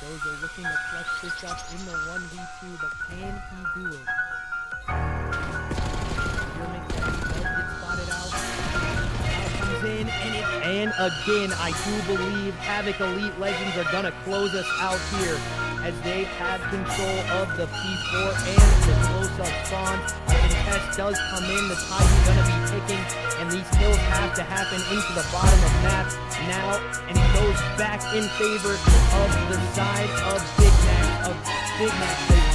Dozer looking to clutch this up in the 1v2, but can he do it? Does get spotted out. Comes in, and again, I do believe Havoc Elite Legends are gonna close us out here as they have control of the P4 and the close-up spawn. A contest does come in, the tide is gonna be ticking, and these kills have to happen into the bottom of map now, and it goes back in favor of the side of Big Max. A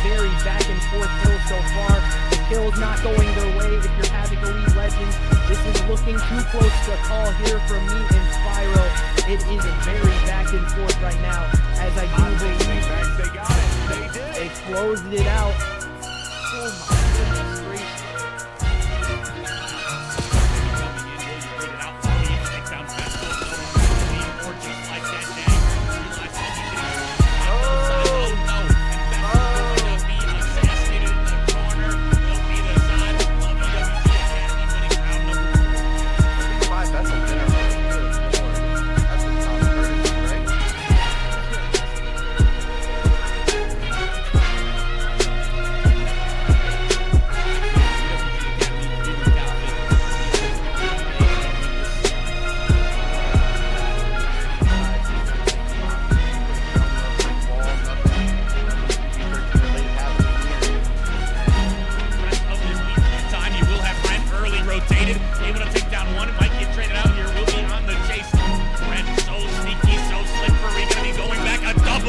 very back and forth kill so far. The kill's not going their way if you're Havoc Elite Legends. This is looking too close to call here from me and Spyro. It is a very back and forth right now, as I do believe they got it. They did. They closed it out. Oh my goodness gracious.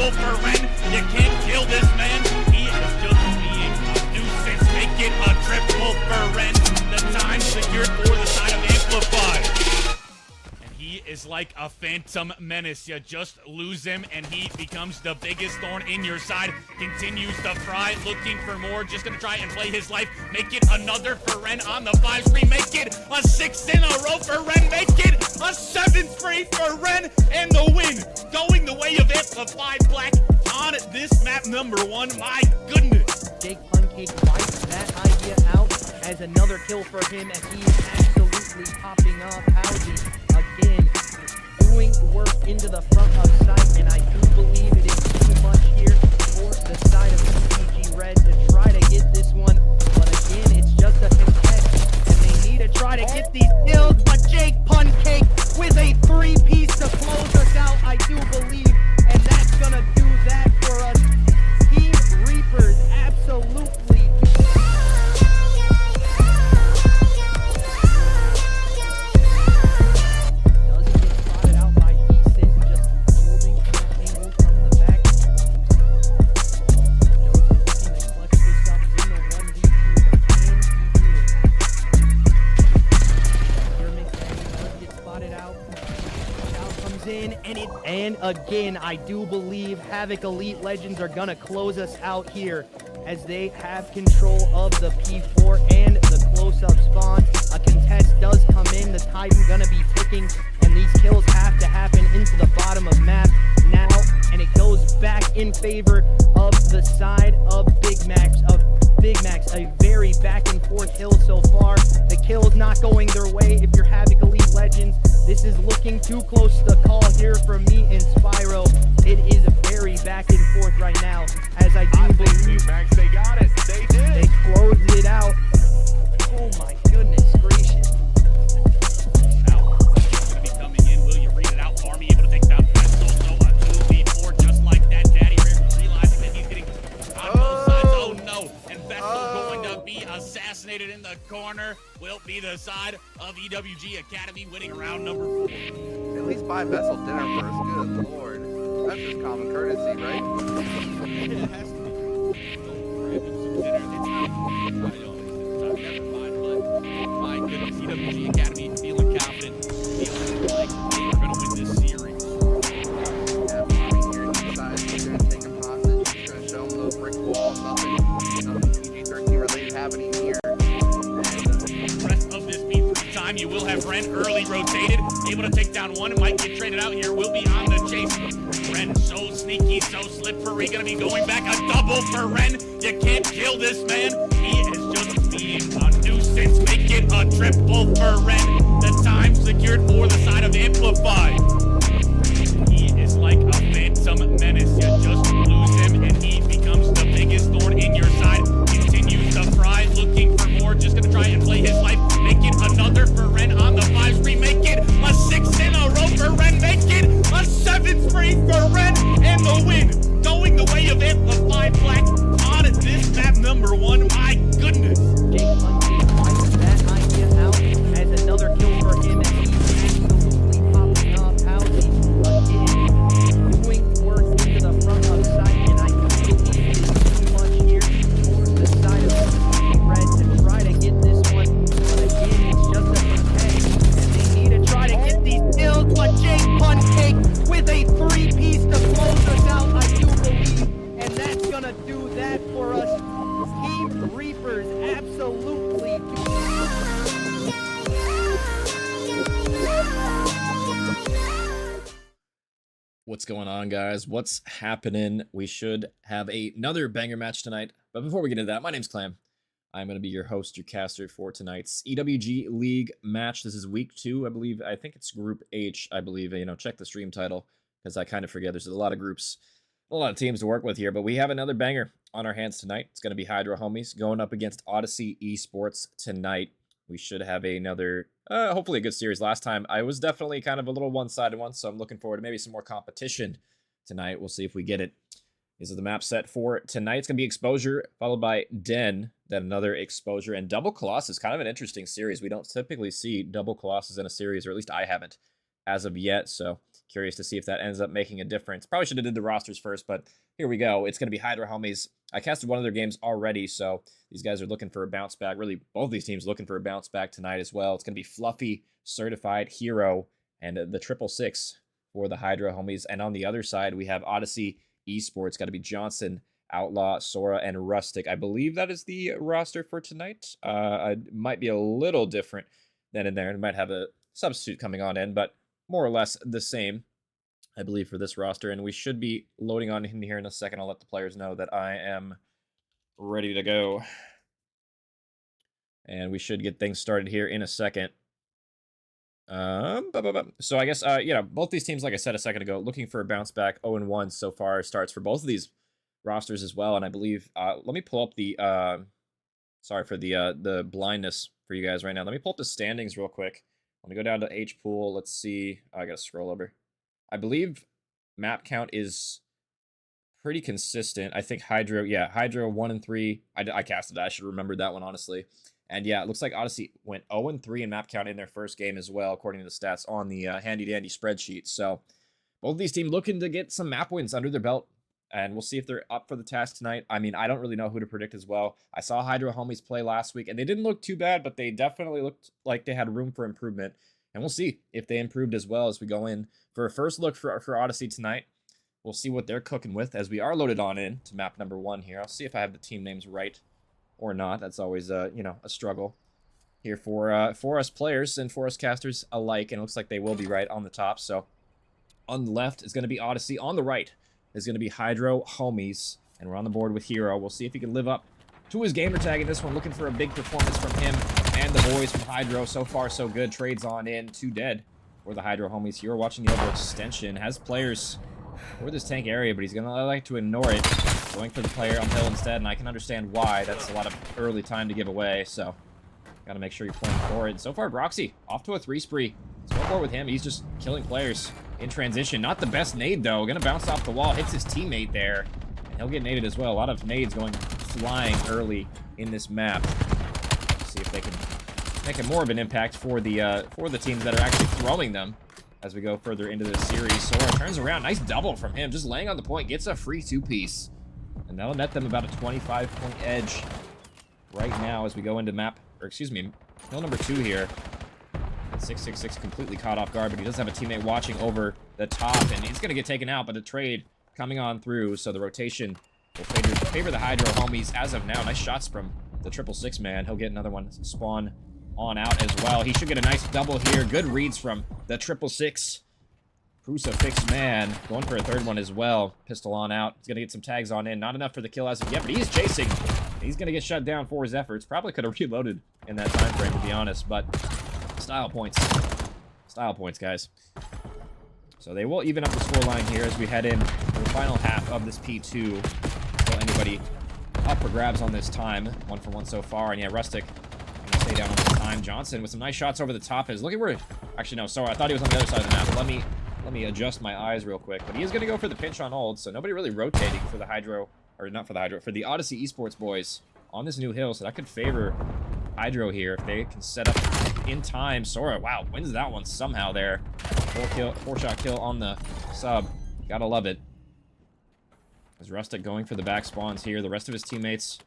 For Ren, you can't kill this man. He is just being a nuisance. Make it a triple for Ren. The time secured for the side of Amplify. And he is like a phantom menace. You just lose him and he becomes the biggest thorn in your side. Continues to fry, looking for more. Just gonna try and play his life. Make it another for Ren on the 5 screen. Make it a 6 in a row for Ren. Make it a 7th free for Ren. And the win going the way of Amplify Black on this map #1. My goodness. Jake Pancake wipes that idea out as another kill for him, as he is absolutely popping off houses again, doing work into the front of sight, and I do believe it is too much here for the side of EWG Red to try to get this one, but again, it's just a contest, and they need to try to get these kills, but Jake Pancake with a 3-piece to close us out, I do believe, and that's gonna do that for us. Team Reapers absolutely doesn't get spotted out by Decent, just holding an angle from the back. Joe's looking to clutch this up in the 1v2, but can he do it? Here McDaniel does get spotted out. Comes in, and again, I do believe Havoc Elite Legends are gonna close us out here as they have control of the P4 and the close-up spawn. A contest does come in, the tide is gonna be ticking, and these kills have to happen into the bottom of map now, and it goes back in favor of the side of Big Max. A very back and forth kill so far. The kill's not going their way if you're Havoc Elite Legends. This is looking too close to call here from me and Spyro. It is a very back and forth right now, as I do believe Max, they got it. They did. They closed it out. Oh my goodness gracious. Now, he's gonna be coming in. Will you read it out for me? Able to take down Vessel. So a 2v4 just like that. Daddy realizing that he's getting on both sides. Oh no. And Vessel going to be assassinated in the corner. Will be the side of EWG Academy winning round #4. At least buy Vessel dinner first. Good lord. That's just common courtesy, right? It has to be. Don't grab him some dinner. It's not. Never mind, but my goodness, EWG Academy feeling confident, feeling like they are going to win this series. Yeah, coming here inside, you're going to take them hostage. You're going to show them those brick walls. Nothing PG-13 related happening here. The rest of this B3 time, you will have Ren early rotated, able to take down one. It might get traded out here. Will be on the chase. Ren so sneaky, so slippery. Gonna be going back a double for Ren. You can't kill this man. He is just being a nuisance. Make it a triple for Ren. The time secured for the side of Amplify. He is like a phantom menace. You just going on, guys? What's happening? We should have another banger match tonight. But before we get into that, my name's Clam. I'm going to be your host, your caster for tonight's EWG League match. This is week 2, I believe. I think it's Group H, I believe. You know, check the stream title, because I kind of forget. There's a lot of groups, a lot of teams to work with here. But we have another banger on our hands tonight. It's going to be Hydro Homies going up against Odyssey Esports tonight. We should have another, hopefully a good series. Last time, I was definitely kind of a little one-sided one, so I'm looking forward to maybe some more competition tonight. We'll see if we get it. This is the map set for tonight. It's going to be Exposure, followed by Den, then another Exposure, and Double Colossus. Kind of an interesting series. We don't typically see Double Colossus in a series, or at least I haven't as of yet, so curious to see if that ends up making a difference. Probably should have did the rosters first, but here we go. It's going to be Hydro Homies. I casted one of their games already, so these guys are looking for a bounce back. Really, both these teams looking for a bounce back tonight as well. It's going to be Fluffy, Certified, Hero, and the 666 for the Hydro Homies. And on the other side, we have Odyssey Esports. Got to be Johnson, Outlaw, Sora, and Rustic. I believe that is the roster for tonight. It might be a little different than in there. It might have a substitute coming on in, but more or less the same, I believe, for this roster. And we should be loading on in here in a second. I'll let the players know that I am ready to go. And we should get things started here in a second. So I guess, you know, both these teams, like I said a second ago, looking for a bounce back. 0-1 so far starts for both of these rosters as well. And I believe, let me pull up the, sorry for the blindness for you guys right now. Let me pull up the standings real quick. Let me go down to H pool. Let's see. I gotta scroll over. I believe map count is pretty consistent. I think Hydro, yeah, Hydro 1 and 3. I casted that. I should remember that one, honestly. And yeah, it looks like Odyssey went 0-3 in map count in their first game as well, according to the stats on the handy-dandy spreadsheet. So both of these teams looking to get some map wins under their belt, and we'll see if they're up for the task tonight. I mean, I don't really know who to predict as well. I saw Hydro Homies play last week, and they didn't look too bad, but they definitely looked like they had room for improvement. And we'll see if they improved as well as we go in for a first look for Odyssey tonight. We'll see what they're cooking with as we are loaded on in to map number 1 here. I'll see if I have the team names right or not. That's always, you know, a struggle here for us players and for us casters alike. And it looks like they will be right on the top. So on the left is going to be Odyssey. On the right is going to be Hydro Homies. And we're on the board with Hero. We'll see if he can live up to his gamer tag in this one. Looking for a big performance from him and the boys from Hydro. So far, so good. Trades on in. 2 dead for the Hydro Homies. Hero watching the overextension. Has players for this tank area, but he's going to like to ignore it. Going for the player on hill instead, and I can understand why. That's a lot of early time to give away, so got to make sure you're playing for it. So far, Broxy off to a 3 spree. So far with him, he's just killing players in transition. Not the best nade, though. Going to bounce off the wall, hits his teammate there, and he'll get naded as well. A lot of nades going flying early in this map. See if they can make it more of an impact for the teams that are actually throwing them as we go further into this series. Sora turns around. Nice double from him. Just laying on the point. Gets a free 2-piece. And that'll net them about a 25-point edge right now as we go into map, or excuse me, hill number 2 here. And 666 completely caught off guard, but he does have a teammate watching over the top, and he's going to get taken out, but a trade coming on through, so the rotation will favor the Hydro Homies as of now. Nice shots from the 666 man. He'll get another one spawn on out as well. He should get a nice double here. Good reads from the 666. Crucifix man going for a 3rd one as well. Pistol on out. He's going to get some tags on in. Not enough for the kill as of yet, but he's chasing. He's going to get shut down for his efforts. Probably could have reloaded in that time frame, to be honest, but style points. Style points, guys. So they will even up the scoreline here as we head in to the final half of this P2. So anybody up for grabs on this time. 1 for 1 so far. And yeah, Rustic going to stay down on this time. Johnson with some nice shots over the top. Look at where... Actually, no, sorry. I thought he was on the other side of the map. Let me adjust my eyes real quick. But he is going to go for the pinch on hold, so nobody really rotating for the Hydro, or not for the Hydro, for the Odyssey Esports boys on this new hill, so that could favor Hydro here if they can set up in time. Sora, wow, wins that one somehow there. 4-shot kill on the sub. Gotta love it. As Rustic going for the back spawns here. The rest of his teammates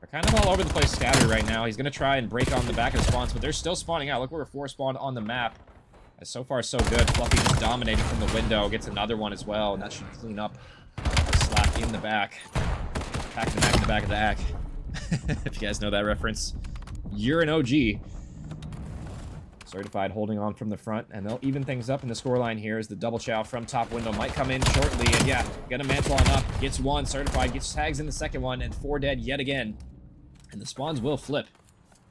are kind of all over the place scattered right now. He's going to try and break on the back of the spawns, but they're still spawning out. Look where 4 spawned on the map. So far, so good. Fluffy just dominating from the window. Gets another one as well, and that should clean up the slack in the back. Pack the back in the back of the ack. If you guys know that reference, you're an OG. Certified holding on from the front, and they'll even things up in the scoreline here as the double chow from top window might come in shortly, and yeah, gonna mantle on up, gets one, Certified gets tags in the second one, and 4 dead yet again. And the spawns will flip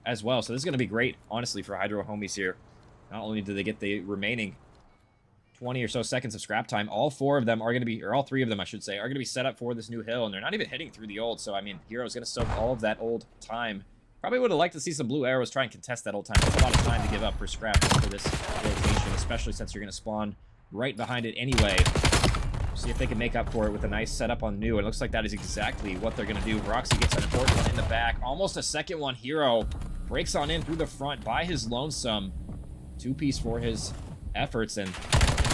as well, so this is gonna be great, honestly, for Hydro homies here. Not only do they get the remaining 20 or so seconds of scrap time, all 4 of them are gonna be, or all 3 of them, I should say, are gonna be set up for this new hill, and they're not even hitting through the old, so I mean, Hero's gonna soak all of that old time. Probably would have liked to see some blue arrows try and contest that old time. There's a lot of time to give up for scrap for this rotation, especially since you're going to spawn right behind it anyway. See if they can make up for it with a nice setup on new. It looks like that is exactly what they're going to do. Roxy gets an important one in the back. Almost a second one. Hero breaks on in through the front by his lonesome. 2-piece for his efforts, and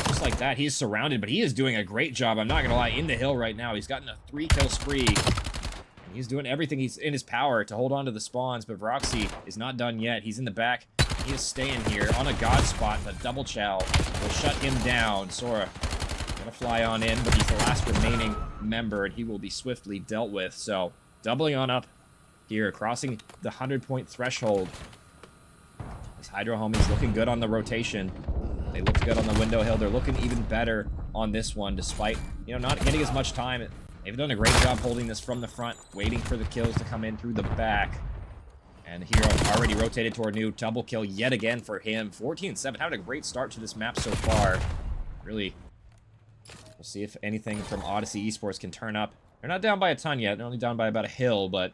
just like that, he's surrounded, but he is doing a great job. I'm not going to lie, in the hill right now. He's gotten a 3-kill spree. He's doing everything he's in his power to hold on to the spawns, but Vroxy is not done yet. He's in the back. He is staying here on a god spot. The double chow will shut him down. Sora gonna fly on in, but he's the last remaining member, and he will be swiftly dealt with. So, doubling on up here, crossing the 100-point threshold. This Hydro homie's looking good on the rotation. They looked good on the window hill. They're looking even better on this one, despite, you know, not getting as much time. They've done a great job holding this from the front, waiting for the kills to come in through the back. And Hero already rotated toward new. Double kill yet again for him. 14-7, having a great start to this map so far. Really, we'll see if anything from Odyssey Esports can turn up. They're not down by a ton yet. They're only down by about a hill, but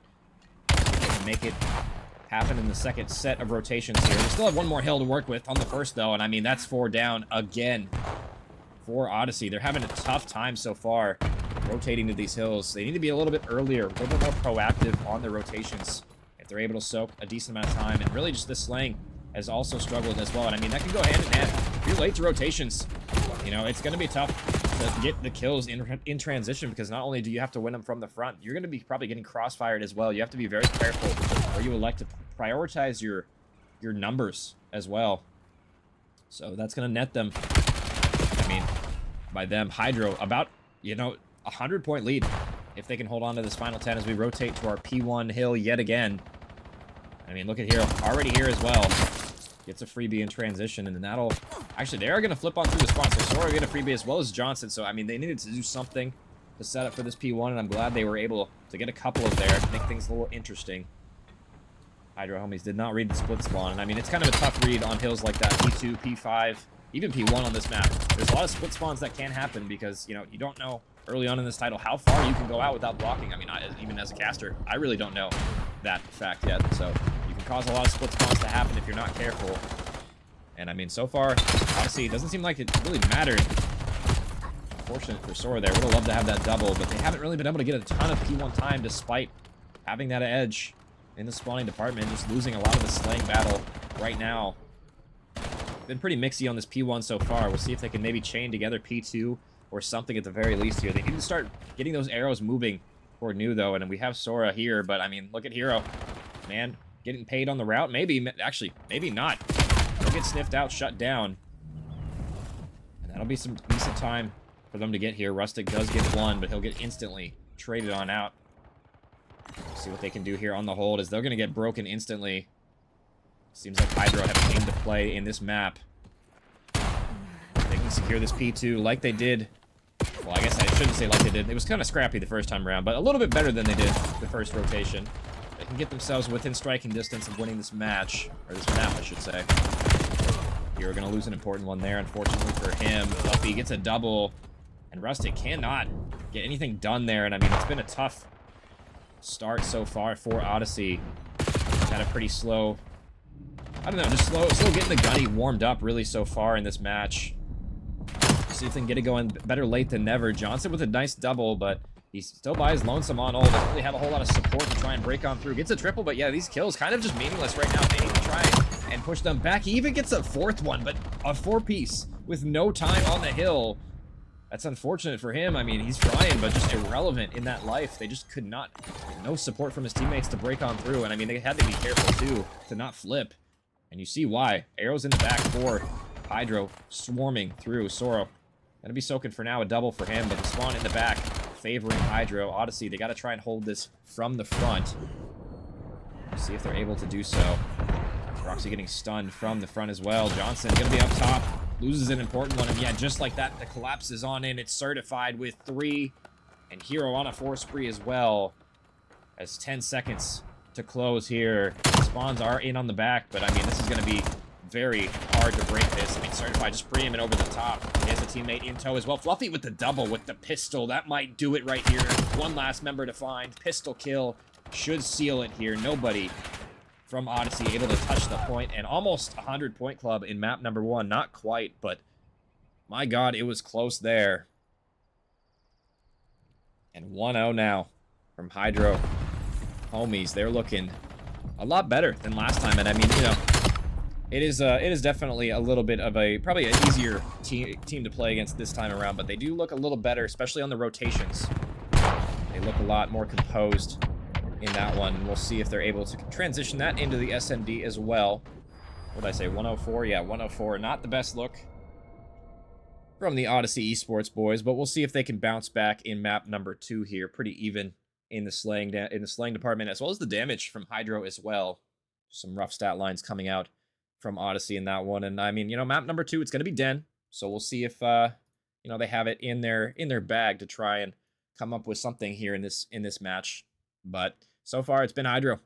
they can make it happen in the second set of rotations here. They still have one more hill to work with on the first, though, and I mean, that's 4 down again for Odyssey. They're having a tough time so far rotating to these hills. They need to be a little bit earlier, a little bit more proactive on their rotations if they're able to soak a decent amount of time. And really just this slaying has also struggled as well. And I mean, that can go hand in hand. If you're late to rotations, you know, it's going to be tough to get the kills in transition, because not only do you have to win them from the front, you're going to be probably getting crossfired as well. You have to be very careful where you elect to prioritize your numbers as well. So that's going to net them, I mean, by them, Hydro, about, you know, 100-point lead if they can hold on to this final 10 as we rotate to our P1 hill yet again. I mean, look at Hero, already here as well. Gets a freebie in transition, and then that'll... Actually, they are going to flip on through the spot, so Sora get a freebie as well as Johnson. So, I mean, they needed to do something to set up for this P1, and I'm glad they were able to get a couple of there to make things a little interesting. Hydro homies did not read the split spawn, and I mean, it's kind of a tough read on hills like that. P2, P5, even P1 on this map. There's a lot of split spawns that can happen because, you know, you don't know early on in this title how far you can go out without blocking. I mean, even as a caster, I really don't know that fact yet. So you can cause a lot of split spawns to happen if you're not careful. And I mean, so far, Odyssey, it doesn't seem like it really mattered. Unfortunate for Sora there. Would have loved to have that double, but they haven't really been able to get a ton of P1 time despite having that edge in the spawning department, just losing a lot of the slaying battle right now. Been pretty mixy on this P1 so far. We'll see if they can maybe chain together P2 or something at the very least here. They need to start getting those arrows moving toward new, though, and we have Sora here, but I mean, look at Hero. Man, getting paid on the route? Maybe, actually, maybe not. They'll get sniffed out, shut down. And that'll be some decent time for them to get here. Rustic does get one, but he'll get instantly traded on out. We'll see what they can do here on the hold, as they're going to get broken instantly. Seems like Hydro have came to play in this map. They can secure this P2 like they did. Well, I guess I shouldn't say like they did. It was kind of scrappy the first time around, but a little bit better than they did the first rotation. They can get themselves within striking distance of winning this match, or this map, I should say. You're going to lose an important one there, unfortunately for him. Fluffy gets a double, and Rustic cannot get anything done there. And I mean, it's been a tough start so far for Odyssey. Had a pretty slow, I don't know, just slow getting the gunny warmed up really so far in this match. See if they can get it going. Better late than never. Johnson with a nice double, but he's still by his lonesome on ult. Doesn't really have a whole lot of support to try and break on through. Gets a triple, but yeah, these kills kind of just meaningless right now. They need to try and push them back. He even gets a 4th one, but a 4-piece with no time on the hill. That's unfortunate for him. I mean, he's trying, but just irrelevant in that life. They just could not, no support from his teammates to break on through. And I mean, they had to be careful too to not flip. And you see why. Arrows in the back for Hydro swarming through. Sora gonna be soaking for now, a double for him, but the spawn in the back favoring Hydro. Odyssey, they gotta try and hold this from the front. See if they're able to do so. Roxy getting stunned from the front as well. Johnson going to be up top. Loses an important one. And yeah, just like that, the collapse is on in. It's certified with 3. And Hero on a 4 spree as well. As 10 seconds to close here. Spawns are in on the back. But, I mean, this is going to be very hard to break this. I mean, certified just preeming over the top. He has a teammate in tow as well. Fluffy with the double with the pistol. That might do it right here. One last member to find. Pistol kill should seal it here. Nobody from Odyssey able to touch the point, and almost 100-point club in map number 1. Not quite, but my God, it was close there. And 1-0 now from Hydro. Homies, they're looking a lot better than last time, and I mean, you know, it is definitely a little bit of probably an easier team to play against this time around, but they do look a little better, especially on the rotations. They look a lot more composed in that one. We'll see if they're able to transition that into the SMD as well. What did I say, 104? Yeah, 104. Not the best look from the Odyssey Esports boys, but we'll see if they can bounce back in map number 2 here. Pretty even in the slaying department, as well as the damage from Hydro as well. Some rough stat lines coming out from Odyssey in that one. And I mean, you know, map number 2, it's going to be Den, so we'll see if you know, they have it in their bag to try and come up with something here in this match. But so far, it's been Hydro.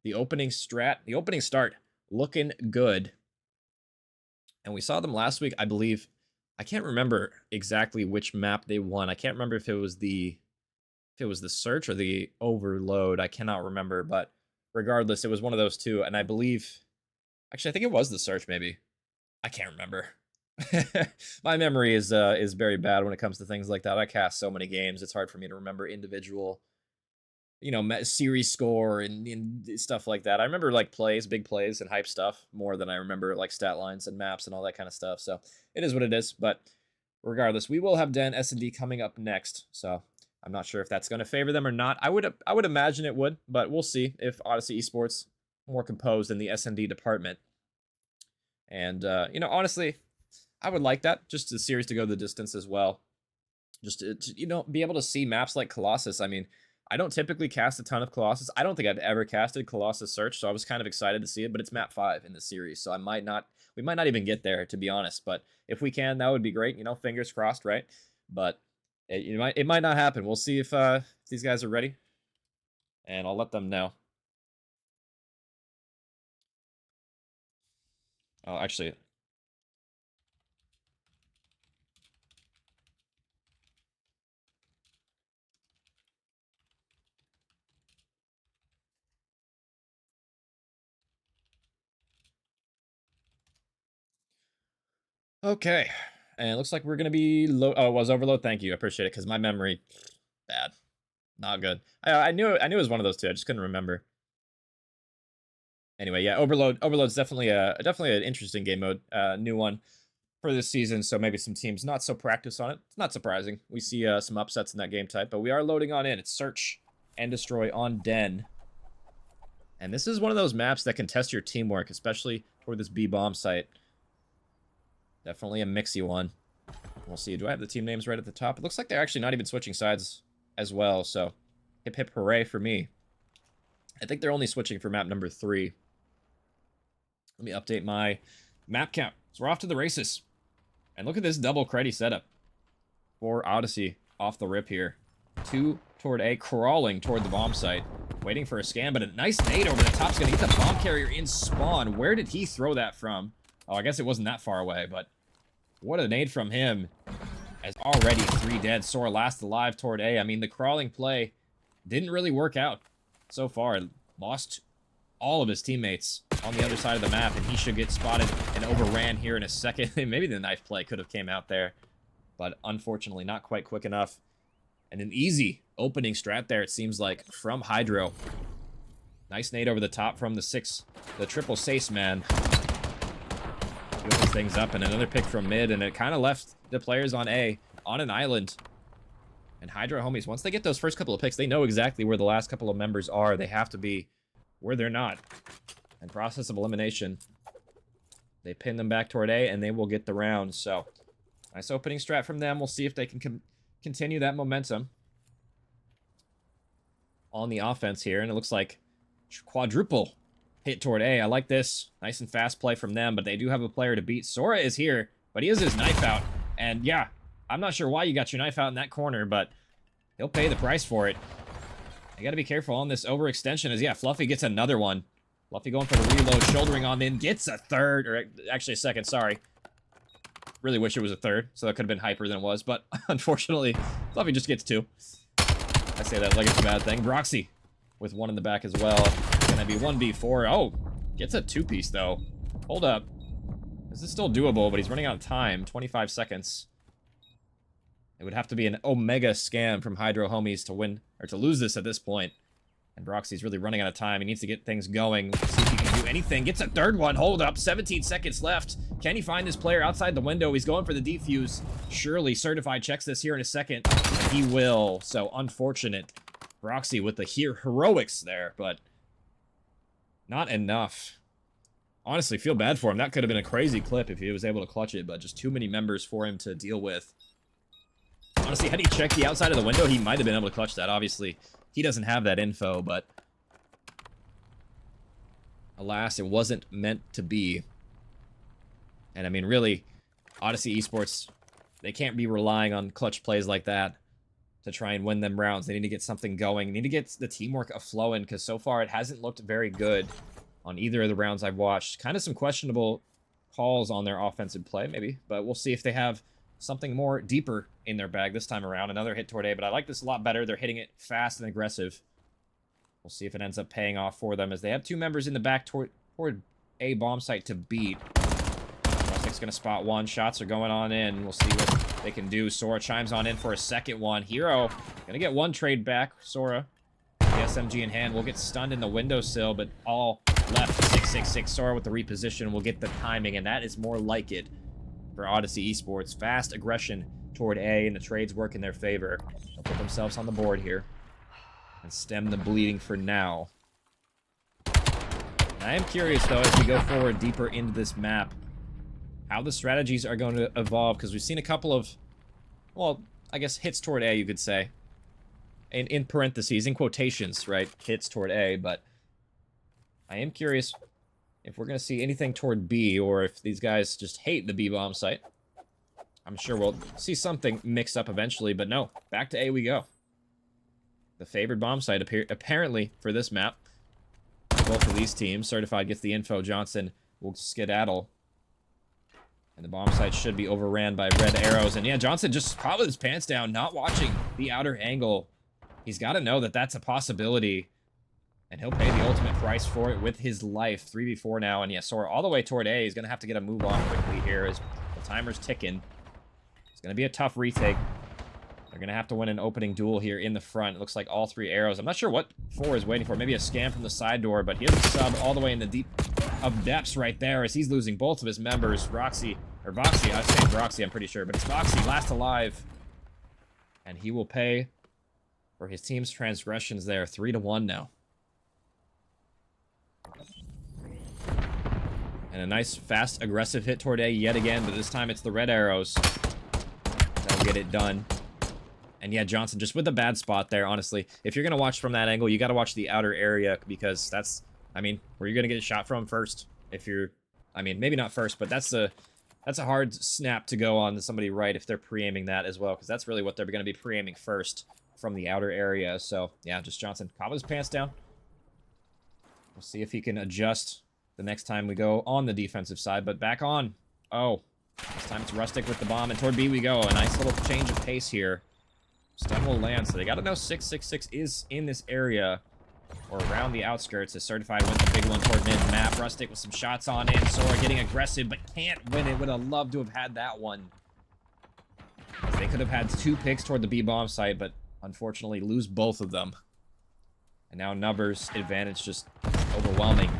The opening start, looking good. And we saw them last week, I believe. I can't remember exactly which map they won. I can't remember if it was the search or the overload. I cannot remember, but regardless, it was one of those two. And I believe, actually, I think it was the search. Maybe I can't remember. My memory is very bad when it comes to things like that. I cast so many games; it's hard for me to remember individual, you know, series score and stuff like that. I remember like plays, big plays, and hype stuff more than I remember like stat lines and maps and all that kind of stuff. So it is what it is. But regardless, we will have Den S&D coming up next. So I'm not sure if that's going to favor them or not. I would imagine it would, but we'll see if Odyssey Esports more composed in the S&D department. And you know, honestly, I would like that, just the series to go the distance as well. Just to, you know, be able to see maps like Colossus. I mean, I don't typically cast a ton of Colossus. I don't think I've ever casted Colossus Search, so I was kind of excited to see it, but it's map 5 in the series, so we might not even get there, to be honest. But if we can, that would be great. You know, fingers crossed, right? But it might not happen. We'll see if these guys are ready, and I'll let them know. Oh, actually, okay, and it looks like we're gonna be low. Oh, it was overload. Thank you, I appreciate it, because my memory, bad, not good. I knew it was one of those two. I just couldn't remember. Anyway, yeah, Overload's definitely an interesting game mode, new one for this season. So maybe some teams not so practiced on it. It's not surprising. We see some upsets in that game type, but we are loading on in. It's Search and Destroy on Den, and this is one of those maps that can test your teamwork, especially toward this B bomb site. Definitely a mixy one. We'll see. Do I have the team names right at the top? It looks like they're actually not even switching sides as well. So hip hip hooray for me. I think they're only switching for map number 3. Let me update my map count. So we're off to the races. And look at this double creddy setup for Odyssey off the rip here. 2 toward A, crawling toward the bomb site. Waiting for a scan, but a nice nade over the top's going to get the bomb carrier in spawn. Where did he throw that from? Oh, I guess it wasn't that far away, but what a nade from him. As already 3 dead. Sora last alive toward A. I mean, the crawling play didn't really work out so far. Lost all of his teammates on the other side of the map, and he should get spotted and overran here in a second. Maybe the knife play could have came out there, but unfortunately not quite quick enough. And an easy opening strat there, it seems like, from Hydro. Nice nade over the top from the triple Sace man. He opens things up, and another pick from mid, and it kind of left the players on A on an island. And Hydro homies, once they get those first couple of picks, they know exactly where the last couple of members are. They have to be where they're not. And process of elimination, they pin them back toward A, and they will get the round. So, nice opening strat from them. We'll see if they can continue that momentum on the offense here. And it looks like quadruple hit toward A. I like this. Nice and fast play from them, but they do have a player to beat. Sora is here, but he has his knife out. And yeah, I'm not sure why you got your knife out in that corner, but he'll pay the price for it. You got to be careful on this overextension as, yeah, Fluffy gets another one. Fluffy going for the reload, shouldering on in, gets a third, or actually a second, sorry. Really wish it was a third, so that could have been hyper than it was, but unfortunately, Fluffy just gets 2. I say that like it's a bad thing. Broxy with 1 in the back as well. Gonna be 1v4. Oh, gets a 2-piece though. Hold up. This is still doable, but he's running out of time. 25 seconds. It would have to be an Omega scam from Hydro Homies to win, or to lose this at this point. And Broxy's really running out of time. He needs to get things going. See if he can do anything. Gets a third one. Hold up. 17 seconds left. Can he find this player outside the window? He's going for the defuse. Surely Certified checks this here in a second. And he will. So unfortunate. Broxy with the heroics there, but not enough. Honestly, feel bad for him. That could have been a crazy clip if he was able to clutch it, but just too many members for him to deal with. Honestly, had he checked the outside of the window, he might have been able to clutch that. Obviously, he doesn't have that info, but alas, it wasn't meant to be. And I mean, really, Odyssey Esports, they can't be relying on clutch plays like that to try and win them rounds. They need to get something going. They need to get the teamwork a-flowing, because so far it hasn't looked very good on either of the rounds I've watched. Kind of some questionable calls on their offensive play, maybe, but we'll see if they have something more deeper in their bag this time around. Another hit toward A, but I like this a lot better. They're hitting it fast and aggressive. We'll see if it ends up paying off for them, as they have 2 members in the back toward A bomb site to beat. Rustic's going to spot 1. Shots are going on in. We'll see what they can do. Sora chimes on in for a second one. Hero going to get 1 trade back. Sora, the SMG in hand, will get stunned in the windowsill, but all left. 666. Sora with the reposition will get the timing, and that is more like it for Odyssey Esports. Fast aggression toward A, and the trades work in their favor. They'll put themselves on the board here and stem the bleeding for now. And I am curious, though, as we go forward deeper into this map, how the strategies are going to evolve, because we've seen a couple of, well, I guess hits toward A, you could say. In parentheses, in quotations, right? Hits toward A, but I am curious if we're going to see anything toward B, or if these guys just hate the B bomb site. I'm sure we'll see something mixed up eventually, but no, back to A we go. The favored bomb site apparently for this map. Both of these teams. Certified gets the info. Johnson will skedaddle. And the bomb site should be overran by red arrows. And yeah, Johnson just probably his pants down, not watching the outer angle. He's got to know that that's a possibility. And he'll pay the ultimate price for it with his life. 3v4 now. And yeah, Sora all the way toward A. He's going to have to get a move on quickly here as the timer's ticking. It's going to be a tough retake. They're going to have to win an opening duel here in the front. It looks like all 3 arrows. I'm not sure what 4 is waiting for. Maybe a scam from the side door, but he has a sub all the way in the deep of depths right there as he's losing both of his members. Voxy, I was saying Broxy, I'm pretty sure, but it's Voxy, last alive. And he will pay for his team's transgressions there. 3-1 now. And a nice, fast, aggressive hit toward A yet again, but this time it's the red arrows that'll get it done. And yeah, Johnson just with a bad spot there, honestly. If you're going to watch from that angle, you got to watch the outer area, because that's, I mean, where you're going to get a shot from first. If you're, I mean, maybe not first, but that's a hard snap to go on to somebody right if they're pre-aiming that as well, because that's really what they're going to be pre-aiming first from the outer area. So yeah, just Johnson caught his pants down. We'll see if he can adjust the next time we go on the defensive side, but back on. Oh, this time it's Rustic with the bomb, and toward B we go. A nice little change of pace here. Stun will land, so they got to know 666 is in this area, or around the outskirts, as Certified wins the big one toward mid-map. Rustic with some shots on in. Sora getting aggressive, but can't win it. Would have loved to have had that one. They could have had 2 picks toward the B-bomb site, but unfortunately lose both of them. And now Nubbers' advantage just overwhelming.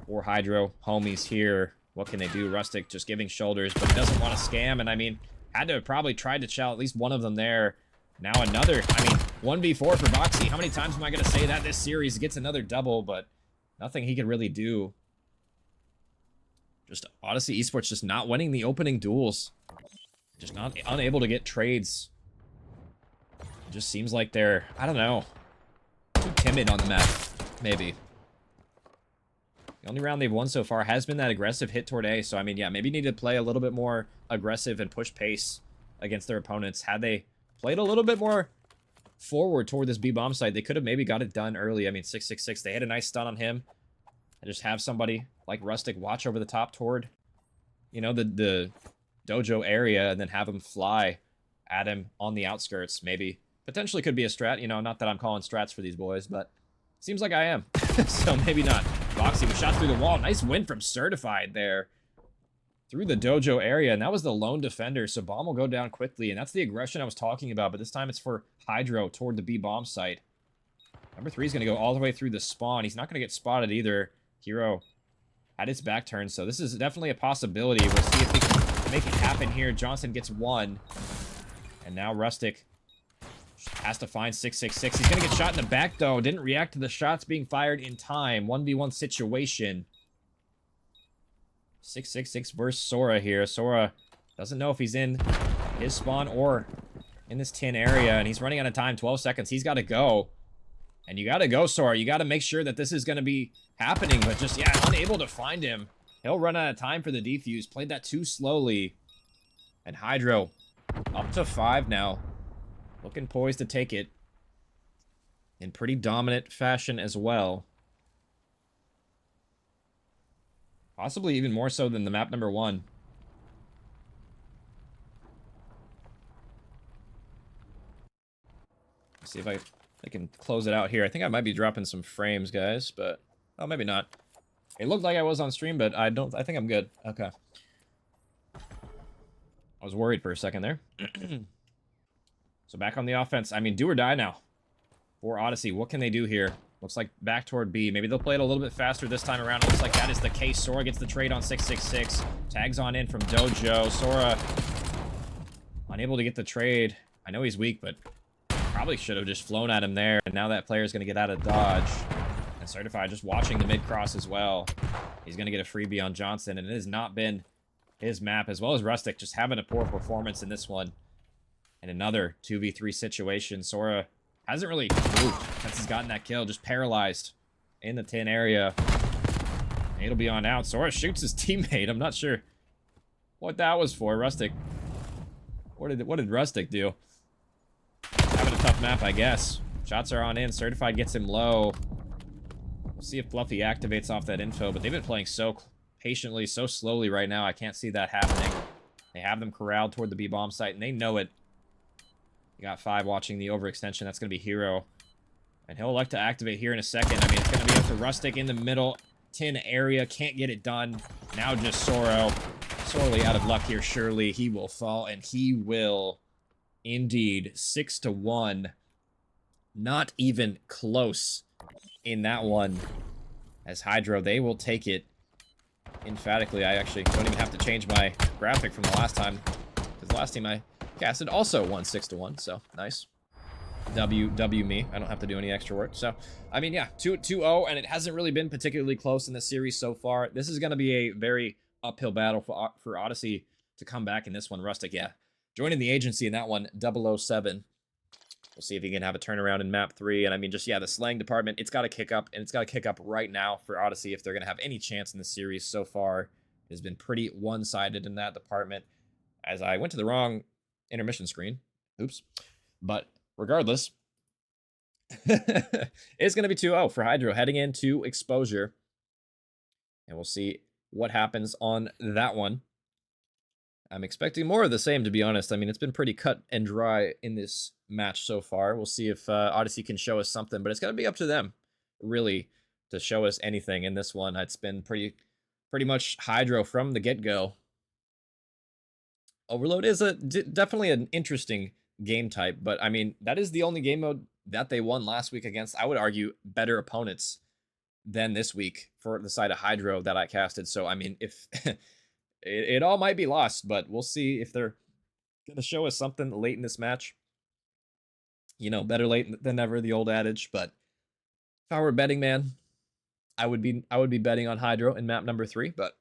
4 Hydro homies here. What can they do? Rustic just giving shoulders, but he doesn't want to scam, and I mean, had to have probably tried to chow at least one of them there. Now another, I mean, 1v4 for Voxy. How many times am I going to say that this series? Gets another double, but nothing he could really do. Just Odyssey Esports just not winning the opening duels. Just not unable to get trades. It just seems like they're, I don't know, too timid on the map, maybe. The only round they've won so far has been that aggressive hit toward A. So, I mean, yeah, maybe need to play a little bit more aggressive and push pace against their opponents. Had they played a little bit more forward toward this B-bomb site, they could have maybe got it done early. I mean, 666, they had a nice stun on him. And just have somebody like Rustic watch over the top toward, you know, the dojo area, and then have him fly at him on the outskirts. Maybe. Potentially could be a strat. You know, not that I'm calling strats for these boys, but seems like I am. So maybe not. Boxy was shot through the wall. Nice win from Certified there. Through the dojo area, and that was the lone defender, so bomb will go down quickly, and that's the aggression I was talking about, but this time it's for Hydro toward the B-bomb site. Number 3 is going to go all the way through the spawn. He's not going to get spotted either. Hero had its back turned, so this is definitely a possibility. We'll see if they can make it happen here. Johnson gets 1, and now Rustic has to find 666. He's going to get shot in the back, though. Didn't react to the shots being fired in time. 1v1 situation. 666 versus Sora here. Sora doesn't know if he's in his spawn or in this tin area, and he's running out of time. 12 seconds. He's got to go. And you got to go, Sora. You got to make sure that this is going to be happening, but just, yeah, unable to find him. He'll run out of time for the defuse. Played that too slowly. And Hydro up to 5 now. Looking poised to take it in pretty dominant fashion as well. Possibly even more so than the map number 1. Let's see if I can close it out here. I think I might be dropping some frames, guys, but oh, maybe not. It looked like I was on stream, but I think I'm good. Okay. I was worried for a second there. So back on the offense. I mean, do or die now for Odyssey. What can they do here? Looks like back toward B. Maybe they'll play it a little bit faster this time around. It looks like that is the case. Sora gets the trade on 666. Tags on in from Dojo. Sora unable to get the trade. I know he's weak, but probably should have just flown at him there. And now that player is going to get out of dodge. And Certified just watching the mid-cross as well. He's going to get a freebie on Johnson. And it has not been his map, as well as Rustic just having a poor performance in this one. And another 2v3 situation. Sora hasn't really moved since he's gotten that kill. Just paralyzed in the tin area. It'll be on out. Sora shoots his teammate. I'm not sure what that was for. Rustic. What did Rustic do? Having a tough map, I guess. Shots are on in. Certified gets him low. We'll see if Fluffy activates off that info, but they've been playing so patiently, so slowly right now. I can't see that happening. They have them corralled toward the B-bomb site, and they know it. You got 5 watching the overextension. That's going to be Hero. And he'll like to activate here in a second. I mean, it's going to be up to Rustic in the middle. Tin area. Can't get it done. Now just Soro. Sorely out of luck here, surely. He will fall, and he will indeed. 6-1. Not even close in that one. As Hydro, they will take it emphatically. I actually don't even have to change my graphic from the last time. Because the last team I casted also won 6-1, so nice. W me. I don't have to do any extra work. So, I mean, yeah, 2-0, and it hasn't really been particularly close in this series so far. This is going to be a very uphill battle for Odyssey to come back in this one. Rustic, yeah, joining the agency in that one, 007. We'll see if he can have a turnaround in map 3. And I mean, just, yeah, the slang department, it's got to kick up, and it's got to kick up right now for Odyssey if they're going to have any chance in the series. So far, it has been pretty one-sided in that department. As I went to the wrong intermission screen. Oops. But regardless, it's going to be 2-0 for Hydro heading into Exposure. And we'll see what happens on that one. I'm expecting more of the same, to be honest. I mean, it's been pretty cut and dry in this match so far. We'll see if Odyssey can show us something, but it's going to be up to them, really, to show us anything in this one. It's been pretty much Hydro from the get-go. Overload is definitely an interesting game type, but I mean, that is the only game mode that they won last week against, I would argue, better opponents than this week for the side of Hydro that I casted. So, I mean, if it all might be lost, but we'll see if they're going to show us something late in this match. You know, better late than never, the old adage, but if I were a betting man, I would be betting on Hydro in map number 3, but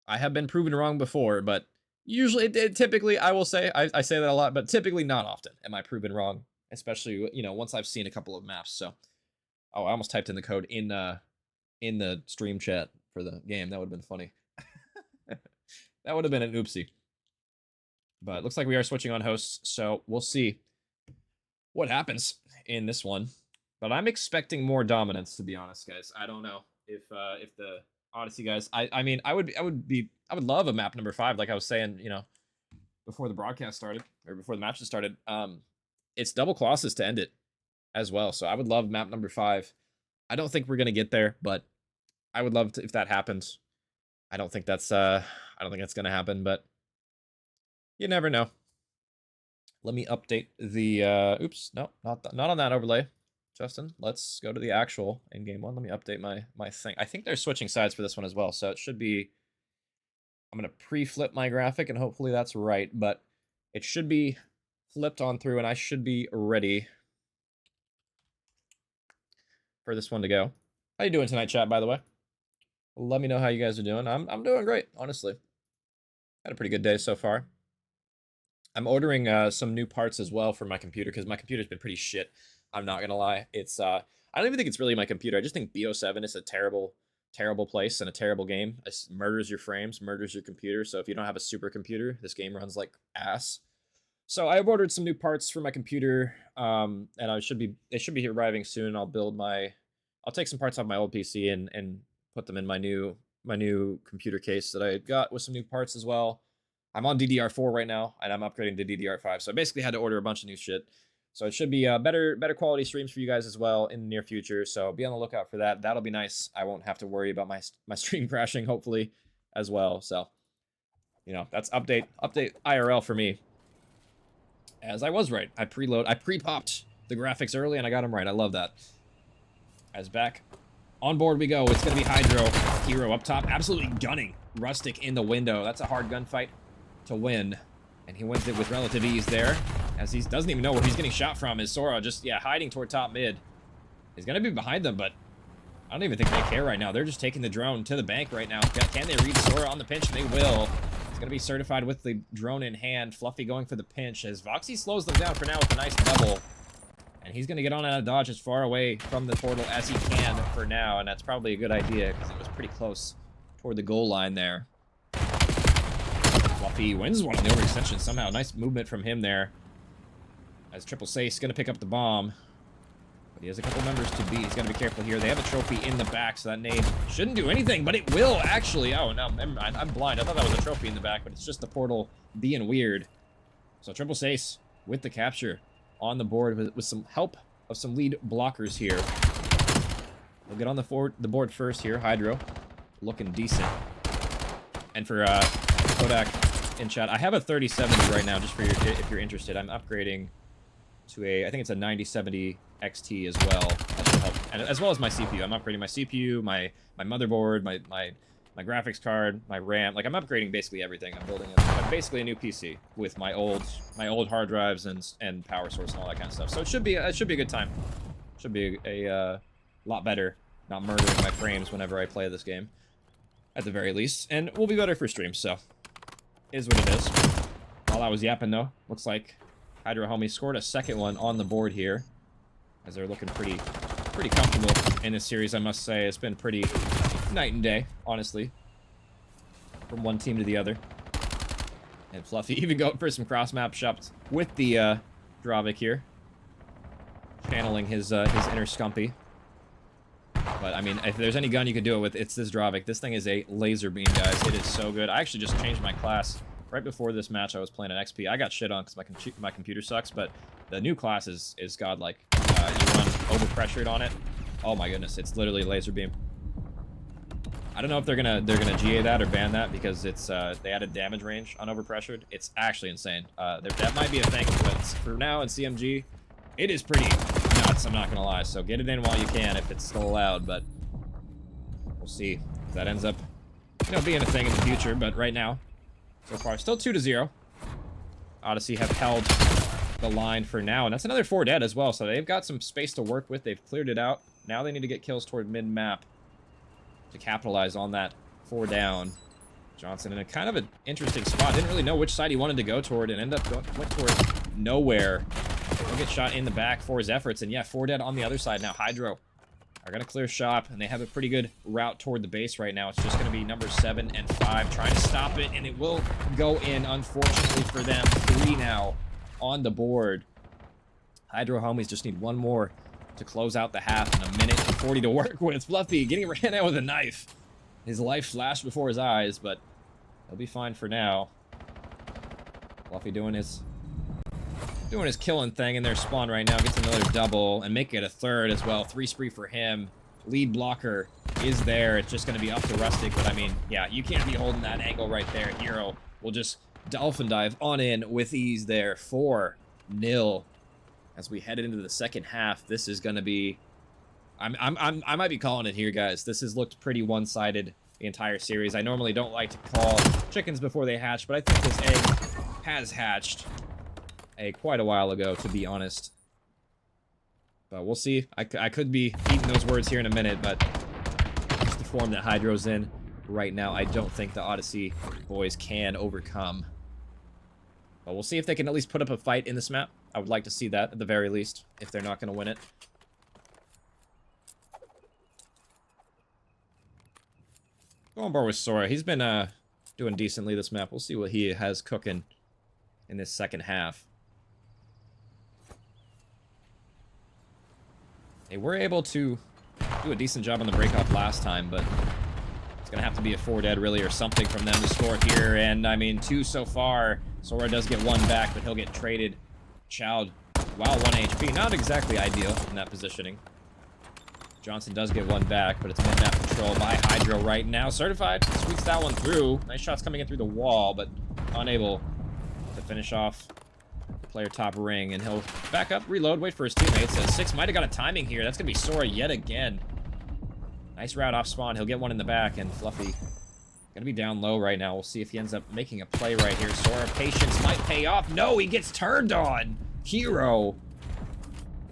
I have been proven wrong before, but usually, typically, I will say, I say that a lot, but typically not often am I proven wrong, especially, you know, once I've seen a couple of maps. So, oh, I almost typed in the code in in the stream chat for the game. That would have been funny. That would have been an oopsie. But it looks like we are switching on hosts, so we'll see what happens in this one. But I'm expecting more dominance, to be honest, guys. I don't know if the Odyssey guys. I mean, I would love a map number 5, like I was saying, you know, before the broadcast started or before the matches started. It's double Colossus to end it as well, so I would love map number 5. I don't think we're gonna get there, but I would love to if that happens. I don't think that's gonna happen, but you never know. Let me update the oops, no, not on that overlay, Justin. Let's go to the actual in-game one. Let me update my thing. I think they're switching sides for this one as well, so it should be. I'm gonna pre-flip my graphic, and hopefully that's right, but it should be flipped on through, and I should be ready for this one to go. How you doing tonight, chat, by the way? Let me know how you guys are doing. I'm doing great, honestly. Had a pretty good day so far. I'm ordering some new parts as well for my computer because my computer's been pretty shit. I'm not gonna lie. It's I don't even think it's really my computer. I just think BO7 is a terrible place and a terrible game. It murders your frames, murders your computer. So if you don't have a supercomputer, this game runs like ass. So I've ordered some new parts for my computer, and it should be arriving soon. I'll take some parts off my old PC and put them in my new computer case that I got with some new parts as well. I'm on DDR4 right now, and I'm upgrading to DDR5. So I basically had to order a bunch of new shit. So it should be better quality streams for you guys as well in the near future. So be on the lookout for that. That'll be nice. I won't have to worry about my stream crashing, hopefully, as well. So, you know, that's update IRL for me. As I was right. I pre-popped the graphics early, and I got them right. I love that. As back on board we go. It's going to be Hydro. Hero up top. Absolutely gunning Rustic in the window. That's a hard gunfight to win. And he wins it with relative ease there. As he doesn't even know where he's getting shot from. Is Sora just, yeah, hiding toward top mid. He's going to be behind them, but I don't even think they care right now. They're just taking the drone to the bank right now. Can they read Sora on the pinch? They will. He's going to be certified with the drone in hand. Fluffy going for the pinch as Voxy slows them down for now with a nice double. And he's going to get on out of dodge as far away from the portal as he can for now. And that's probably a good idea because it was pretty close toward the goal line there. Fluffy wins one on the overextension somehow. Nice movement from him there. As Triple Sace going to pick up the bomb. But he has a couple members to beat. He's got to be careful here. They have a trophy in the back, so that nade shouldn't do anything, but it will actually. Oh, no, I'm blind. I thought that was a trophy in the back, but it's just the portal being weird. So Triple Sace with the capture on the board with some help of some lead blockers here. We'll get on the board first here. Hydro looking decent. And for Kodak in chat, I have a 3070 right now, just for if you're interested. I'm upgrading to I think it's a 9070 XT as well. That should help, and as well as my CPU. I'm upgrading my CPU, my motherboard, my graphics card, my RAM. Like, I'm upgrading basically everything. I'm building basically a new PC with my old hard drives and power source and all that kind of stuff. So it should be a good time. Should be a lot better, not murdering my frames whenever I play this game, at the very least. And we'll be better for streams. So is what it is. While I was yapping though, looks like Hydro Homie scored a second one on the board here, as they're looking pretty comfortable in this series, I must say. It's been pretty night and day, honestly, from one team to the other. And Fluffy even going for some cross-map shots with the Dravik here, channeling his inner Scumpy. But I mean, if there's any gun you can do it with, it's this Dravik. This thing is a laser beam, guys. It is so good. I actually just changed my class. Right before this match, I was playing an XP. I got shit on because my computer sucks, but the new class is godlike. You run overpressured on it. Oh my goodness, it's literally laser beam. I don't know if they're gonna GA that or ban that because it's they added damage range on overpressured. It's actually insane. That might be a thing, but for now in CMG, it is pretty nuts. I'm not gonna lie. So get it in while you can if it's still allowed, but we'll see if that ends up, being a thing in the future. But right now, so far, still 2-0. Odyssey have held the line for now, and that's another 4 dead as well, so they've got some space to work with. They've cleared it out. Now they need to get kills toward mid-map to capitalize on that 4 down. Johnson in a kind of an interesting spot. Didn't really know which side he wanted to go toward, and ended up went toward nowhere. He'll get shot in the back for his efforts, and yeah, 4 dead on the other side now. Hydro are going to clear shop, and they have a pretty good route toward the base right now. It's just going to be number 7 and 5 trying to stop it, and it will go in, unfortunately for them. 3 now on the board. Hydro homies just need one more to close out the half, and a minute and 40 to work with. Fluffy getting ran out with a knife. His life flashed before his eyes, but he'll be fine for now. Fluffy doing his killing thing in their spawn right now. Gets another double and make it a third as well. 3 spree for him. Lead blocker is there. It's just going to be up to Rustic, but I mean, yeah, you can't be holding that angle right there. Hero will just dolphin dive on in with ease there. 4-0 as we head into the second half. This is going to be, I might be calling it here, guys. This has looked pretty one-sided the entire series. I normally don't like to call chickens before they hatch, but I think this egg has hatched quite a while ago, to be honest. But we'll see. I could be eating those words here in a minute, but just the form that Hydro's in right now, I don't think the Odyssey boys can overcome. But we'll see if they can at least put up a fight in this map. I would like to see that, at the very least, if they're not going to win it. Going bar with Sora. He's been doing decently this map. We'll see what he has cooking in this second half. They were able to do a decent job on the breakoff last time, but it's going to have to be a 4 dead, really, or something from them to score here. And, I mean, 2 so far. Sora does get 1 back, but he'll get traded. Child, wow, 1 HP. Not exactly ideal in that positioning. Johnson does get 1 back, but it's mid-map control by Hydro right now. Certified squeaks that one through. Nice shots coming in through the wall, but unable to finish off player top ring, and he'll back up, reload, wait for his teammates. 6 might have got a timing here. That's going to be Sora yet again. Nice route off spawn. He'll get 1 in the back, and Fluffy going to be down low right now. We'll see if he ends up making a play right here. Sora, patience might pay off. No, he gets turned on. Hero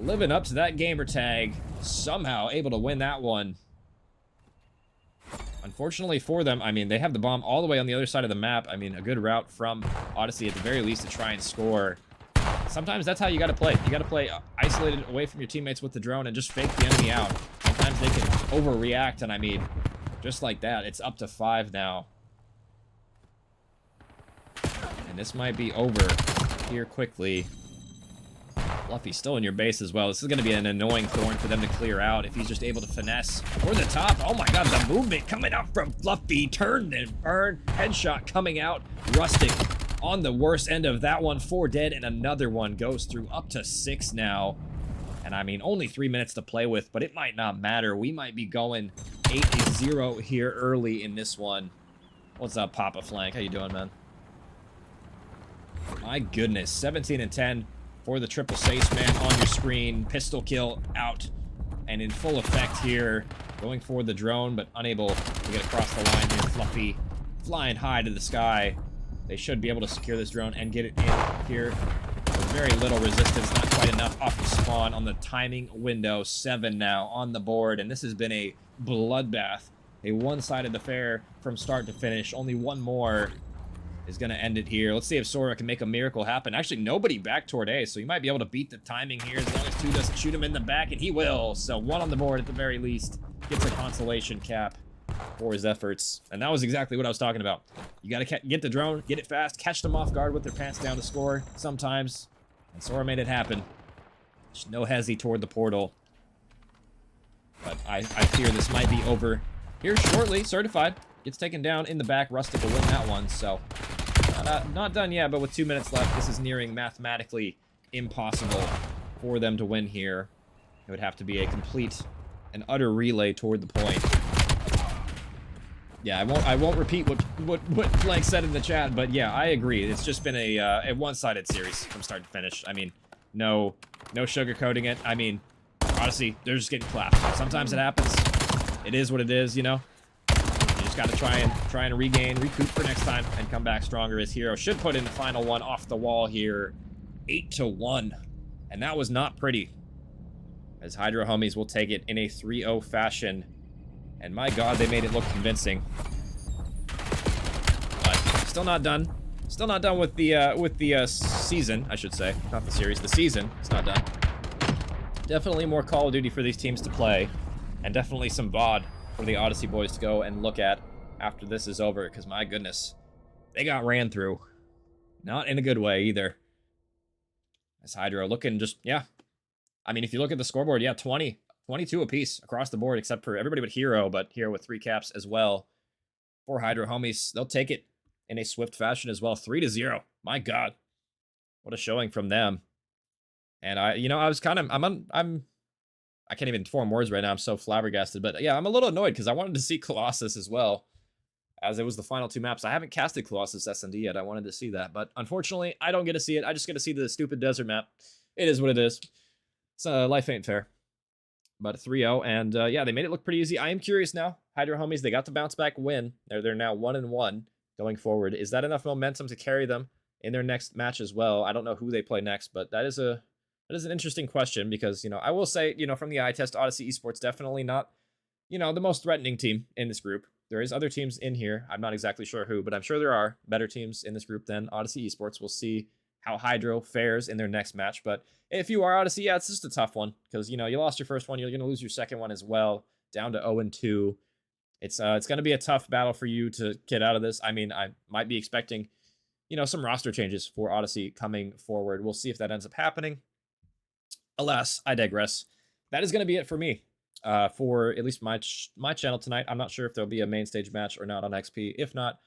living up to that gamer tag. Somehow able to win that one. Unfortunately for them, I mean, they have the bomb all the way on the other side of the map. I mean, a good route from Odyssey at the very least to try and score. Sometimes that's how you got to play. You got to play isolated away from your teammates with the drone and just fake the enemy out. Sometimes they can overreact, and I mean, just like that, it's up to 5 now. And this might be over here quickly. Fluffy's still in your base as well. This is going to be an annoying thorn for them to clear out if he's just able to finesse for the top. Oh my god, the movement coming out from Fluffy. Turn and burn. Headshot coming out. Rustic on the worst end of that one. 4 dead, and another one goes through up to 6 now. And I mean, only 3 minutes to play with, but it might not matter. We might be going 8-0 here early in this one. What's up, Papa Flank? How you doing, man? My goodness, 17 and 10 for the triple Sace man on your screen. Pistol kill out and in full effect here. Going for the drone, but unable to get across the line here. Fluffy flying high to the sky. They should be able to secure this drone and get it in here. With very little resistance, not quite enough off the spawn on the timing window. 7 now on the board, and this has been a bloodbath. A one-sided affair from start to finish. Only one more is going to end it here. Let's see if Sora can make a miracle happen. Actually, nobody back toward A, so he might be able to beat the timing here as long as 2 doesn't shoot him in the back, and he will. So 1 on the board at the very least. Gets a consolation cap for his efforts. And that was exactly what I was talking about. You got to get the drone, get it fast, catch them off guard with their pants down to score sometimes. And Sora made it happen. Just no hezzy toward the portal. But I fear this might be over here shortly. Certified gets taken down in the back. Rustic will win that one, so not done yet, but with 2 minutes left, this is nearing mathematically impossible for them to win here. It would have to be a complete and utter relay toward the point. Yeah, I won't repeat what Flank said in the chat, but yeah, I agree. It's just been a one-sided series from start to finish. I mean, no sugarcoating it. I mean, Odyssey, they're just getting clapped. Sometimes it happens. It is what it is, you know. You just got to try and recoup for next time, and come back stronger. As Hero should put in the final one off the wall here, 8-1, and that was not pretty. As Hydro homies will take it in a 3-0 fashion. And my god, they made it look convincing. But still not done. Still not done with the season, I should say. Not the series, the season. It's not done. Definitely more Call of Duty for these teams to play. and definitely some VOD for the Odyssey boys to go and look at after this is over, because my goodness, they got ran through. Not in a good way either. As Hydro looking just, yeah. I mean, if you look at the scoreboard, yeah, 22 apiece across the board, except for everybody but Hero, but Hero with 3 caps as well. For Hydro homies, they'll take it in a swift fashion as well. 3-0. My God. What a showing from them. And I was kind of, I can't even form words right now. I'm so flabbergasted. But yeah, I'm a little annoyed because I wanted to see Colossus as well, as it was the final 2 maps. I haven't casted Colossus S&D yet. I wanted to see that. But unfortunately, I don't get to see it. I just get to see the stupid desert map. It is what it is. So life ain't fair. But 3-0. And yeah, they made it look pretty easy. I am curious now. Hydro homies, they got the bounce back win. They're now 1-1 going forward. Is that enough momentum to carry them in their next match as well? I don't know who they play next, but that is an interesting question, because, I will say, from the eye test, Odyssey Esports definitely not, the most threatening team in this group. There is other teams in here. I'm not exactly sure who, but I'm sure there are better teams in this group than Odyssey Esports. We'll see how Hydro fares in their next match. But if you are Odyssey, yeah, it's just a tough one, because, you lost your first one. You're going to lose your second one as well, down to 0-2. It's going to be a tough battle for you to get out of this. I mean, I might be expecting, some roster changes for Odyssey coming forward. We'll see if that ends up happening. Alas, I digress. That is going to be it for me, for at least my channel tonight. I'm not sure if there'll be a main stage match or not on XP. If not,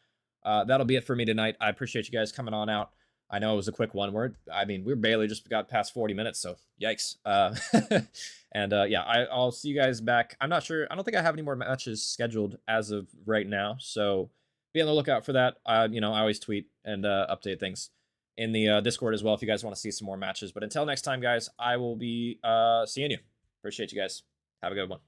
that'll be it for me tonight. I appreciate you guys coming on out. I know it was a quick one. We barely just got past 40 minutes, so yikes. And yeah, I'll see you guys back. I'm not sure. I don't think I have any more matches scheduled as of right now, so be on the lookout for that. I always tweet and update things in the Discord as well if you guys want to see some more matches. But until next time, guys, I will be seeing you. Appreciate you guys. Have a good one.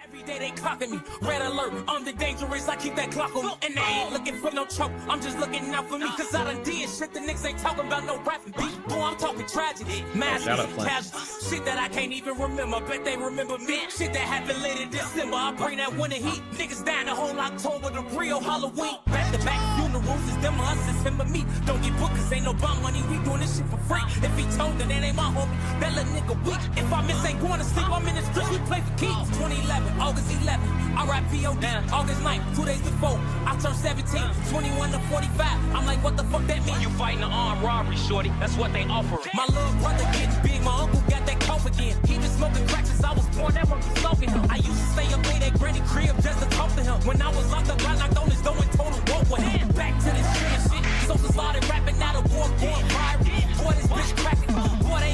Every day they clocking me, red alert, I'm the dangerous, I keep that clock on me. And they ain't looking for no choke, I'm just looking out for me. Cause I done did shit the niggas ain't talking about, no rapping beat. Boy, I'm talking tragedy, mass casual. Shit that I can't even remember, bet they remember me. Shit that happened late in December, I bring that winter heat. Niggas dying the whole October, the real Halloween. Back to back funerals, it's them or us, it's him or me. Don't get booked cause ain't no bum money, we doing this shit for free. If he told that ain't my homie, that little nigga weak. If I miss ain't going to sleep, I'm in the streets, we play for keeps. 2011. August 11th, R.I.P.O.D. August 9th, 2 days before, I turned 17, 21 to 45. I'm like, what the fuck that mean? You fighting an armed robbery, shorty. That's what they offer. My little brother getting big, my uncle got that cough again. He been smoking crack since I was born, that one was smoking him. I used to stay up late at granny crib just to talk to him. When I was